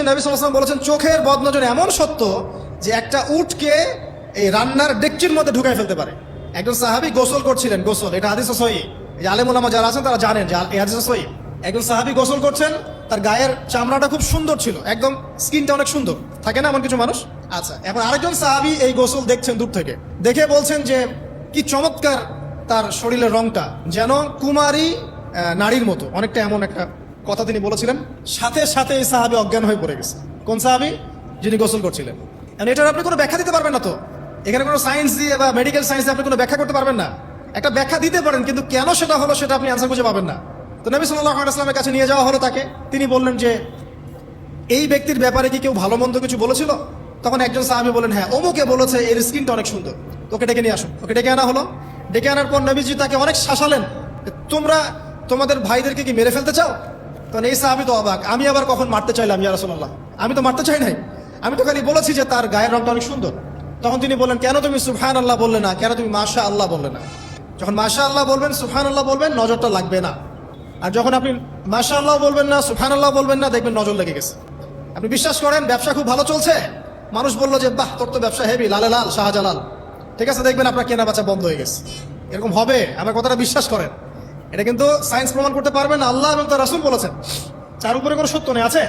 নবী সাল্লাল্লাহু আলাইহি ওয়াসাল্লাম বলেছেন চোখের বদনজর এমন সত্য যে একটা উটকে এই রান্নার ডেকচির মধ্যে ঢুকায় ফেলতে পারে। একজন সাহাবী গোসল করছিলেন, গোসল, এটা হাদিস সহিহ, এই যে আলেম ওলামা যারা আছেন তারা জানেন যে এই হাদিস সহিহ। একজন সাহাবী গোসল করছেন, তার গায়ের চামড়াটা খুব সুন্দর ছিল, একদম স্কিনটা অনেক সুন্দর থাকে না এমন কিছু মানুষ। আচ্ছা, এখন আরেকজন সাহাবী এই গোসল দেখছেন দূর থেকে, দেখে বলছেন যে কি চমৎকার তার শরীরের রংটা, যেন কুমারী নারীর মতো, অনেকটা এমন একটা কথা তিনি বলেছিলেন। সাথে সাথে এই সাহাবী অজ্ঞান হয়ে পড়ে গেছে। কোন সাহাবী? যিনি গোসল করছিলেন। এটার আপনি কোনো ব্যাখ্যা দিতে পারবেন না তো, এখানে কোনো সায়েন্স দিয়ে বা মেডিকেল সায়েন্স দিয়ে আপনি কোনো ব্যাখ্যা করতে পারবেন না। একটা ব্যাখ্যা দিতে পারেন, কিন্তু কেন সেটা হলো সেটা আপনি অ্যান্সার খুঁজে পাবেন না। তো নবী সাল্লাল্লাহু আলাইহি ওয়াসাল্লামের কাছে নিয়ে যাওয়া হলো তাকে। তিনি বললেন যে এই ব্যক্তির ব্যাপারে কি কেউ ভালো মন্দ কিছু বলেছিল? তখন একজন সাহাবী বলেন, হ্যাঁ, অমুকে বলেছে এর স্কিনটা অনেক সুন্দর, ওকে ডেকে নিয়ে আসুন। ওকে ডেকে আনা হলো। ডেকে আনার পর নবীজি তাকে অনেক শাসালেন, তোমরা তোমাদের ভাইদেরকে কি মেরে ফেলতে চাও? তখন এই সাহাবী তো অবাক, আমি আবার কখন মারতে চাইলাম ইয়া রাসূলুল্লাহ? আমি তো মারতে চাই নাই, আমি তো খালি বলেছি যে তার গায়ের রংটা অনেক সুন্দর। তখন তিনি বললেন, কেন তুমি সুবহানাল্লাহ বললে না, কেন তুমি মাশাআল্লাহ বললে না? যখন মাশাআল্লাহ বলবেন, সুবহানাল্লাহ বলবেন, নজরটা লাগবে না। আর যখন আপনি মাশাআল্লাহ বলবেন না, সুবহানাল্লাহ বলবেন না, দেখবেন নজর লেগে গেছে। আপনি বিশ্বাস করেন ব্যবসা খুব ভালো চলছে, মানুষ বললো যে বাহ তোর তো ব্যবসা হেভি, লালে লাল শাহজালাল, ঠিক আছে, দেখবেন আপনার কেনা বেচা বন্ধ হয়ে গেছে। এরকম হবে, আমার কথাটা বিশ্বাস করেন। এটা কিন্তু সায়েন্স প্রমাণ করতে পারবে না, আল্লাহ এবং তার রাসূল বলেছেন, তার উপরে কোনো সত্য নেই আছে।